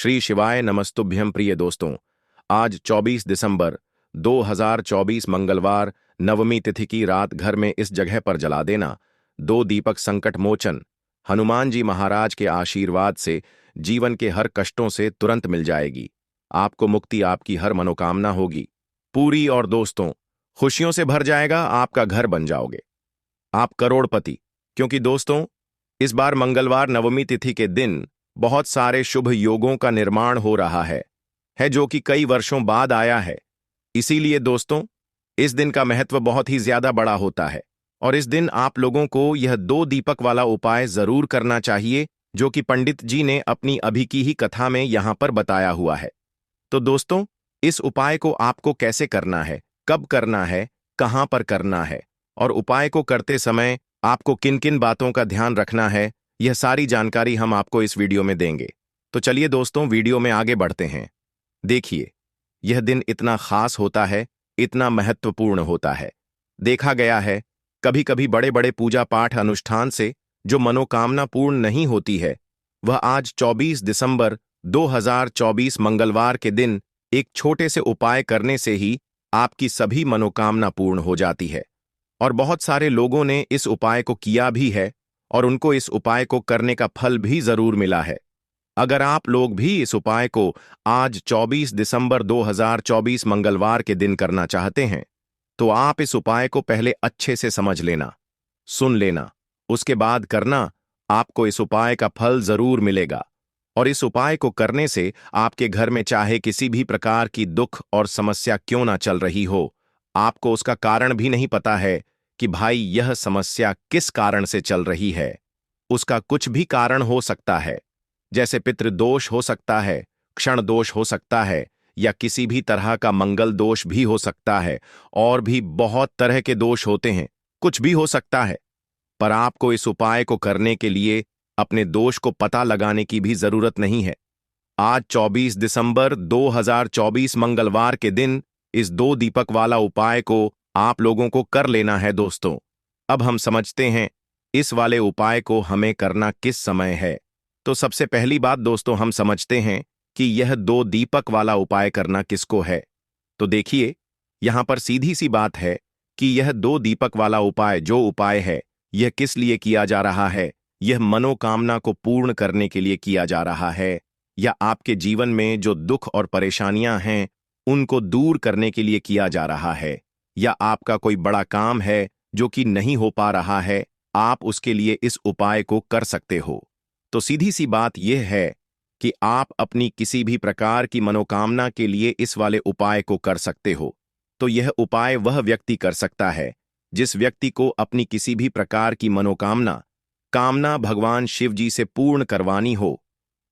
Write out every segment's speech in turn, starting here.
श्री शिवाय नमस्तुभ्यं प्रिय दोस्तों। आज 24 दिसंबर 2024 मंगलवार नवमी तिथि की रात घर में इस जगह पर जला देना। दो दीपक संकट मोचन। हनुमान जी महाराज के आशीर्वाद से जीवन के हर कष्टों से तुरंत मिल जाएगी। आपको मुक्ति, आपकी हर मनोकामना होगी पूरी और दोस्तों खुशियों से भर जाएगा। आपका घर बन जाओगे, आप करोड़पति। क्योंकि दोस्तों इस बार मंगलवार नवमी तिथि के दिन बहुत सारे शुभ योगों का निर्माण हो रहा है जो कि कई वर्षों बाद आया है। इसीलिए दोस्तों इस दिन का महत्व बहुत ही ज्यादा बड़ा होता है और इस दिन आप लोगों को यह दो दीपक वाला उपाय जरूर करना चाहिए जो कि पंडित जी ने अपनी अभी की ही कथा में यहां पर बताया हुआ है। तो दोस्तों इस उपाय को आपको कैसे करना है, कब करना है, कहां पर करना है और उपाय को करते समय आपको किन किन बातों का ध्यान रखना है, यह सारी जानकारी हम आपको इस वीडियो में देंगे। तो चलिए दोस्तों वीडियो में आगे बढ़ते हैं। देखिए यह दिन इतना खास होता है, इतना महत्वपूर्ण होता है। देखा गया है कभी कभी बड़े बड़े पूजा पाठ अनुष्ठान से जो मनोकामना पूर्ण नहीं होती है, वह आज 24 दिसंबर 2024 मंगलवार के दिन एक छोटे से उपाय करने से ही आपकी सभी मनोकामना पूर्ण हो जाती है। और बहुत सारे लोगों ने इस उपाय को किया भी है और उनको इस उपाय को करने का फल भी जरूर मिला है। अगर आप लोग भी इस उपाय को आज 24 दिसंबर 2024 मंगलवार के दिन करना चाहते हैं तो आप इस उपाय को पहले अच्छे से समझ लेना, सुन लेना, उसके बाद करना। आपको इस उपाय का फल जरूर मिलेगा और इस उपाय को करने से आपके घर में चाहे किसी भी प्रकार की दुख और समस्या क्यों ना चल रही हो, आपको उसका कारण भी नहीं पता है कि भाई यह समस्या किस कारण से चल रही है। उसका कुछ भी कारण हो सकता है, जैसे पितृदोष हो सकता है, क्षण दोष हो सकता है या किसी भी तरह का मंगल दोष भी हो सकता है और भी बहुत तरह के दोष होते हैं, कुछ भी हो सकता है। पर आपको इस उपाय को करने के लिए अपने दोष को पता लगाने की भी जरूरत नहीं है। आज 24 दिसंबर 2024 मंगलवार के दिन इस दो दीपक वाला उपाय को आप लोगों को कर लेना है दोस्तों। अब हम समझते हैं इस वाले उपाय को हमें करना किस समय है। तो सबसे पहली बात दोस्तों हम समझते हैं कि यह दो दीपक वाला उपाय करना किसको है। तो देखिए यहां पर सीधी सी बात है कि यह दो दीपक वाला उपाय जो उपाय है यह किस लिए किया जा रहा है। यह मनोकामना को पूर्ण करने के लिए किया जा रहा है या आपके जीवन में जो दुख और परेशानियां हैं उनको दूर करने के लिए किया जा रहा है, या आपका कोई बड़ा काम है जो कि नहीं हो पा रहा है, आप उसके लिए इस उपाय को कर सकते हो। तो सीधी सी बात यह है कि आप अपनी किसी भी प्रकार की मनोकामना के लिए इस वाले उपाय को कर सकते हो। तो यह उपाय वह व्यक्ति कर सकता है जिस व्यक्ति को अपनी किसी भी प्रकार की कामना भगवान शिव जी से पूर्ण करवानी हो।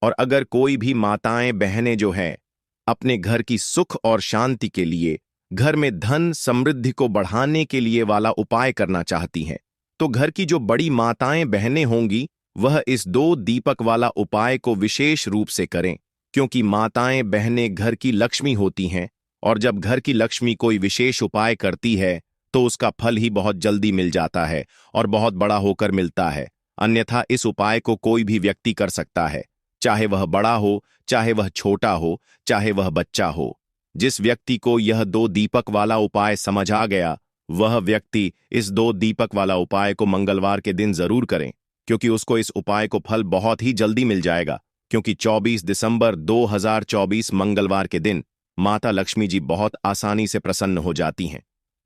और अगर कोई भी माताएं बहनें जो हैं अपने घर की सुख और शांति के लिए, घर में धन समृद्धि को बढ़ाने के लिए वाला उपाय करना चाहती हैं, तो घर की जो बड़ी माताएं बहनें होंगी वह इस दो दीपक वाला उपाय को विशेष रूप से करें। क्योंकि माताएं बहनें घर की लक्ष्मी होती हैं और जब घर की लक्ष्मी कोई विशेष उपाय करती है तो उसका फल ही बहुत जल्दी मिल जाता है और बहुत बड़ा होकर मिलता है। अन्यथा इस उपाय को कोई भी व्यक्ति कर सकता है, चाहे वह बड़ा हो, चाहे वह छोटा हो, चाहे वह बच्चा हो। जिस व्यक्ति को यह दो दीपक वाला उपाय समझ आ गया वह व्यक्ति इस दो दीपक वाला उपाय को मंगलवार के दिन जरूर करें, क्योंकि उसको इस उपाय को फल बहुत ही जल्दी मिल जाएगा। क्योंकि 24 दिसंबर 2024 मंगलवार के दिन माता लक्ष्मी जी बहुत आसानी से प्रसन्न हो जाती हैं।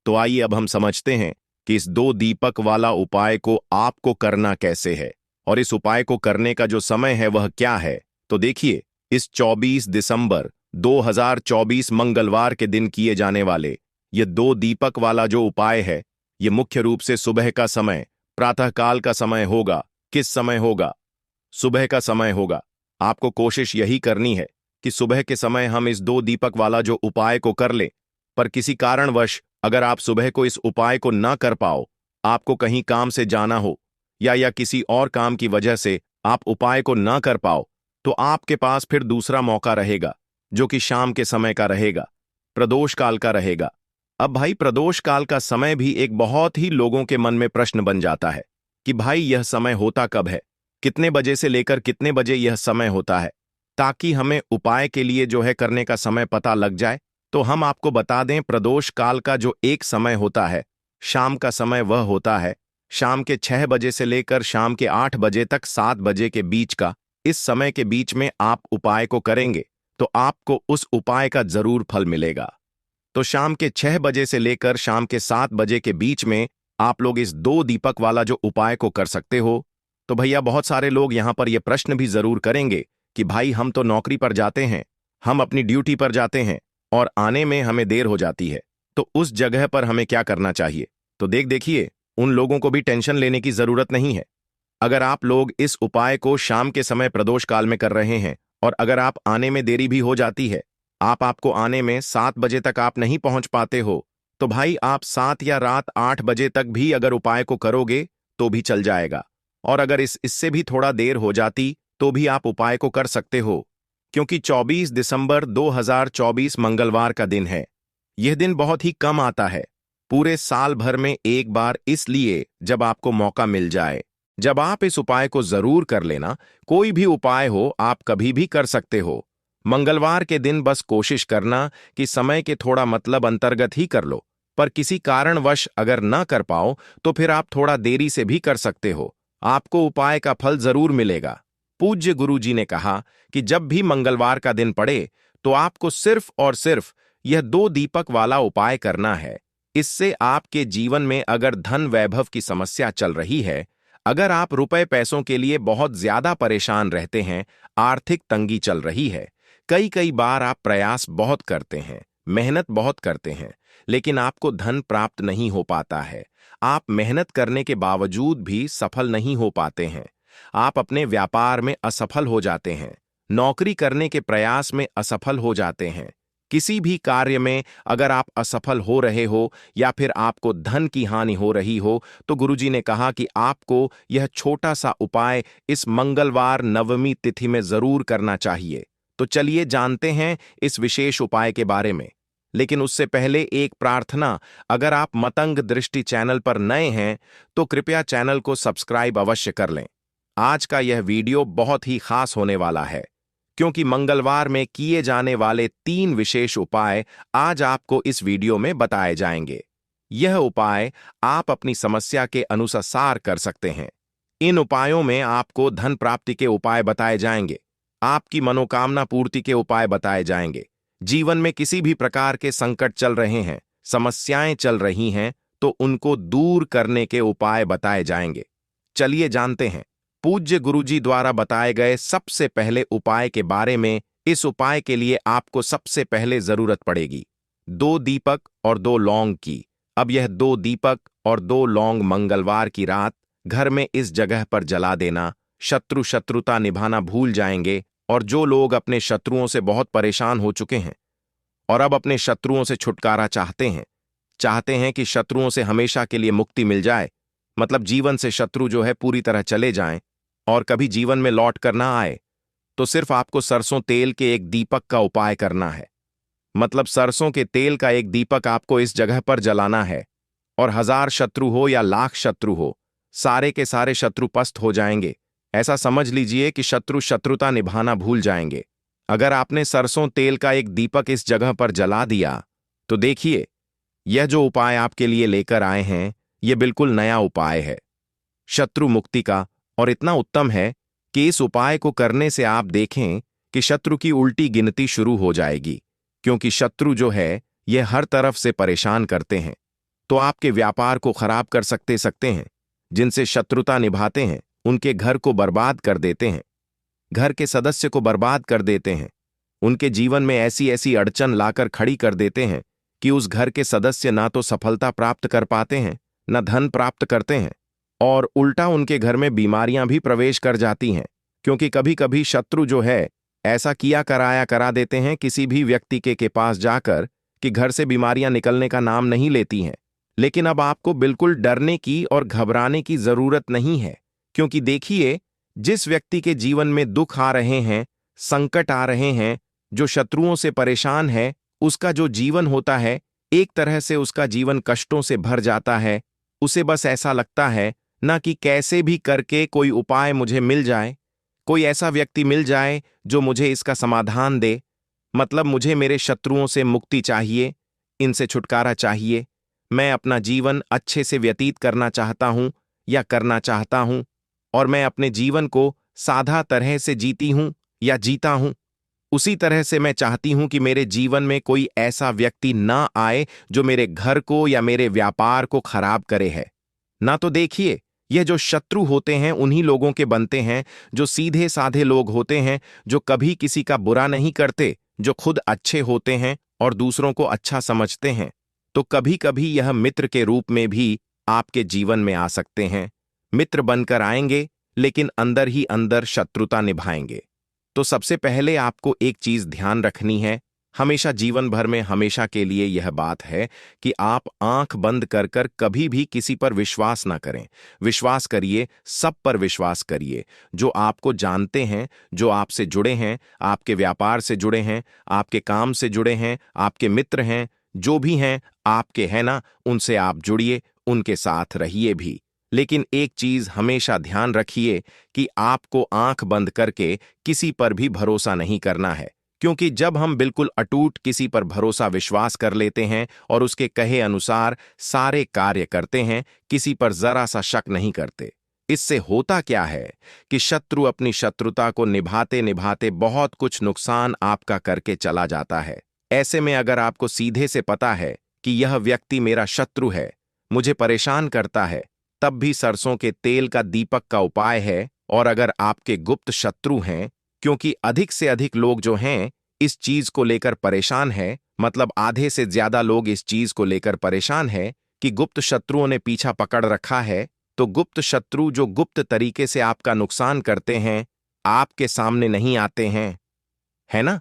तो आइए अब हम समझते हैं कि इस दो दीपक वाला उपाय को आपको करना कैसे है और इस उपाय को करने का जो समय है वह क्या है। तो देखिए इस 24 दिसंबर 2024 मंगलवार के दिन किए जाने वाले ये दो दीपक वाला जो उपाय है ये मुख्य रूप से सुबह का समय, प्रातःकाल का समय होगा। किस समय होगा? सुबह का समय होगा। आपको कोशिश यही करनी है कि सुबह के समय हम इस दो दीपक वाला जो उपाय को कर ले। पर किसी कारणवश अगर आप सुबह को इस उपाय को ना कर पाओ, आपको कहीं काम से जाना हो या किसी और काम की वजह से आप उपाय को ना कर पाओ, तो आपके पास फिर दूसरा मौका रहेगा जो कि शाम के समय का रहेगा, प्रदोष काल का रहेगा। अब भाई प्रदोष काल का समय भी एक बहुत ही लोगों के मन में प्रश्न बन जाता है कि भाई यह समय होता कब है, कितने बजे से लेकर कितने बजे यह समय होता है। ताकि हमें उपाय के लिए जो है करने का समय पता लग जाए, तो हम आपको बता दें प्रदोष काल का जो एक समय होता है, शाम का समय वह होता है शाम के 6 बजे से लेकर शाम के 8 बजे तक 7 बजे के बीच का। इस समय के बीच में आप उपाय को करेंगे तो आपको उस उपाय का जरूर फल मिलेगा। तो शाम के 6 बजे से लेकर शाम के 7 बजे के बीच में आप लोग इस 2 दीपक वाला जो उपाय को कर सकते हो। तो भैया बहुत सारे लोग यहां पर यह प्रश्न भी जरूर करेंगे कि भाई हम तो नौकरी पर जाते हैं, हम अपनी ड्यूटी पर जाते हैं और आने में हमें देर हो जाती है, तो उस जगह पर हमें क्या करना चाहिए। तो देखिए, उन लोगों को भी टेंशन लेने की जरूरत नहीं है। अगर आप लोग इस उपाय को शाम के समय प्रदोष काल में कर रहे हैं और अगर आप आने में देरी भी हो जाती है, आपको आने में 7 बजे तक आप नहीं पहुंच पाते हो, तो भाई आप 7 या रात 8 बजे तक भी अगर उपाय को करोगे तो भी चल जाएगा। और अगर इससे भी थोड़ा देर हो जाती तो भी आप उपाय को कर सकते हो, क्योंकि 24 दिसंबर 2024 मंगलवार का दिन है। यह दिन बहुत ही कम आता है, पूरे साल भर में एक बार, इसलिए जब आपको मौका मिल जाए जब आप इस उपाय को जरूर कर लेना। कोई भी उपाय हो आप कभी भी कर सकते हो। मंगलवार के दिन बस कोशिश करना कि समय के थोड़ा मतलब अंतर्गत ही कर लो, पर किसी कारणवश अगर ना कर पाओ तो फिर आप थोड़ा देरी से भी कर सकते हो, आपको उपाय का फल जरूर मिलेगा। पूज्य गुरु जी ने कहा कि जब भी मंगलवार का दिन पड़े तो आपको सिर्फ और सिर्फ यह 2 दीपक वाला उपाय करना है। इससे आपके जीवन में अगर धन वैभव की समस्या चल रही है, अगर आप रुपए पैसों के लिए बहुत ज्यादा परेशान रहते हैं, आर्थिक तंगी चल रही है, कई बार आप प्रयास बहुत करते हैं, मेहनत बहुत करते हैं, लेकिन आपको धन प्राप्त नहीं हो पाता है, आप मेहनत करने के बावजूद भी सफल नहीं हो पाते हैं, आप अपने व्यापार में असफल हो जाते हैं, नौकरी करने के प्रयास में असफल हो जाते हैं, किसी भी कार्य में अगर आप असफल हो रहे हो या फिर आपको धन की हानि हो रही हो, तो गुरुजी ने कहा कि आपको यह छोटा सा उपाय इस मंगलवार नवमी तिथि में जरूर करना चाहिए। तो चलिए जानते हैं इस विशेष उपाय के बारे में। लेकिन उससे पहले एक प्रार्थना, अगर आप मतंग दृष्टि चैनल पर नए हैं तो कृपया चैनल को सब्सक्राइब अवश्य कर लें। आज का यह वीडियो बहुत ही खास होने वाला है, क्योंकि मंगलवार में किए जाने वाले 3 विशेष उपाय आज आपको इस वीडियो में बताए जाएंगे। यह उपाय आप अपनी समस्या के अनुसार कर सकते हैं। इन उपायों में आपको धन प्राप्ति के उपाय बताए जाएंगे, आपकी मनोकामना पूर्ति के उपाय बताए जाएंगे, जीवन में किसी भी प्रकार के संकट चल रहे हैं, समस्याएं चल रही हैं, तो उनको दूर करने के उपाय बताए जाएंगे। चलिए जानते हैं पूज्य गुरुजी द्वारा बताए गए सबसे पहले उपाय के बारे में। इस उपाय के लिए आपको सबसे पहले जरूरत पड़ेगी 2 दीपक और 2 लौंग की। अब यह 2 दीपक और 2 लौंग मंगलवार की रात घर में इस जगह पर जला देना। शत्रुता निभाना भूल जाएंगे, और जो लोग अपने शत्रुओं से बहुत परेशान हो चुके हैं और अब अपने शत्रुओं से छुटकारा चाहते हैं कि शत्रुओं से हमेशा के लिए मुक्ति मिल जाए, मतलब जीवन से शत्रु जो है पूरी तरह चले जाएं और कभी जीवन में लौट कर ना आए, तो सिर्फ आपको सरसों तेल के एक दीपक का उपाय करना है। मतलब सरसों के तेल का एक दीपक आपको इस जगह पर जलाना है, और 1000 शत्रु हो या लाख शत्रु हो, सारे के सारे शत्रु पस्त हो जाएंगे। ऐसा समझ लीजिए कि शत्रुता निभाना भूल जाएंगे। अगर आपने सरसों तेल का एक दीपक इस जगह पर जला दिया, तो देखिए यह जो उपाय आपके लिए लेकर आए हैं, यह बिल्कुल नया उपाय है शत्रु मुक्ति का, और इतना उत्तम है कि इस उपाय को करने से आप देखें कि शत्रु की उल्टी गिनती शुरू हो जाएगी, क्योंकि शत्रु जो है यह हर तरफ से परेशान करते हैं, तो आपके व्यापार को खराब कर सकते हैं। जिनसे शत्रुता निभाते हैं उनके घर को बर्बाद कर देते हैं, घर के सदस्य को बर्बाद कर देते हैं, उनके जीवन में ऐसी अड़चन लाकर खड़ी कर देते हैं कि उस घर के सदस्य ना तो सफलता प्राप्त कर पाते हैं, न धन प्राप्त करते हैं, और उल्टा उनके घर में बीमारियां भी प्रवेश कर जाती हैं। क्योंकि कभी कभी शत्रु जो है ऐसा करा देते हैं किसी भी व्यक्ति के पास जाकर कि घर से बीमारियां निकलने का नाम नहीं लेती हैं। लेकिन अब आपको बिल्कुल डरने की और घबराने की जरूरत नहीं है, क्योंकि देखिए जिस व्यक्ति के जीवन में दुख आ रहे हैं, संकट आ रहे हैं, जो शत्रुओं से परेशान है, उसका जो जीवन होता है एक तरह से उसका जीवन कष्टों से भर जाता है। उसे बस ऐसा लगता है ना कि कैसे भी करके कोई उपाय मुझे मिल जाए, कोई ऐसा व्यक्ति मिल जाए जो मुझे इसका समाधान दे। मतलब मुझे मेरे शत्रुओं से मुक्ति चाहिए, इनसे छुटकारा चाहिए। मैं अपना जीवन अच्छे से व्यतीत करना चाहता हूं या करना चाहता हूं, और मैं अपने जीवन को साधा तरह से जीती हूं या जीता हूं। उसी तरह से मैं चाहती हूं कि मेरे जीवन में कोई ऐसा व्यक्ति ना आए जो मेरे घर को या मेरे व्यापार को खराब करे है। ना तो देखिए, यह जो शत्रु होते हैं उन्हीं लोगों के बनते हैं जो सीधे साधे लोग होते हैं, जो कभी किसी का बुरा नहीं करते, जो खुद अच्छे होते हैं और दूसरों को अच्छा समझते हैं। तो कभी कभी यह मित्र के रूप में भी आपके जीवन में आ सकते हैं। मित्र बनकर आएंगे, लेकिन अंदर ही अंदर शत्रुता निभाएंगे। तो सबसे पहले आपको एक चीज ध्यान रखनी है, हमेशा जीवन भर में हमेशा के लिए यह बात है कि आप आंख बंद कर कर कभी भी किसी पर विश्वास ना करें। विश्वास करिए, सब पर विश्वास करिए, जो आपको जानते हैं, जो आपसे जुड़े हैं, आपके व्यापार से जुड़े हैं, आपके काम से जुड़े हैं, आपके मित्र हैं, जो भी हैं आपके, हैं ना, उनसे आप जुड़िए, उनके साथ रहिए भी। लेकिन एक चीज हमेशा ध्यान रखिए कि आपको आंख बंद करके किसी पर भी भरोसा नहीं करना है, क्योंकि जब हम बिल्कुल अटूट किसी पर भरोसा विश्वास कर लेते हैं और उसके कहे अनुसार सारे कार्य करते हैं, किसी पर जरा सा शक नहीं करते, इससे होता क्या है कि शत्रु अपनी शत्रुता को निभाते निभाते बहुत कुछ नुकसान आपका करके चला जाता है। ऐसे में अगर आपको सीधे से पता है कि यह व्यक्ति मेरा शत्रु है, मुझे परेशान करता है, तब भी सरसों के तेल का दीपक का उपाय है। और अगर आपके गुप्त शत्रु हैं, क्योंकि अधिक से अधिक लोग जो हैं इस चीज को लेकर परेशान है, मतलब आधे से ज्यादा लोग इस चीज को लेकर परेशान है कि गुप्त शत्रुओं ने पीछा पकड़ रखा है, तो गुप्त शत्रु जो गुप्त तरीके से आपका नुकसान करते हैं, आपके सामने नहीं आते हैं, है ना?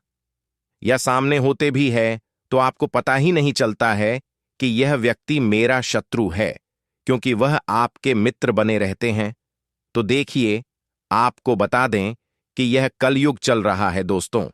या सामने होते भी है तो आपको पता ही नहीं चलता है कि यह व्यक्ति मेरा शत्रु है, क्योंकि वह आपके मित्र बने रहते हैं। तो देखिए, आपको बता दें कि यह कलयुग चल रहा है दोस्तों।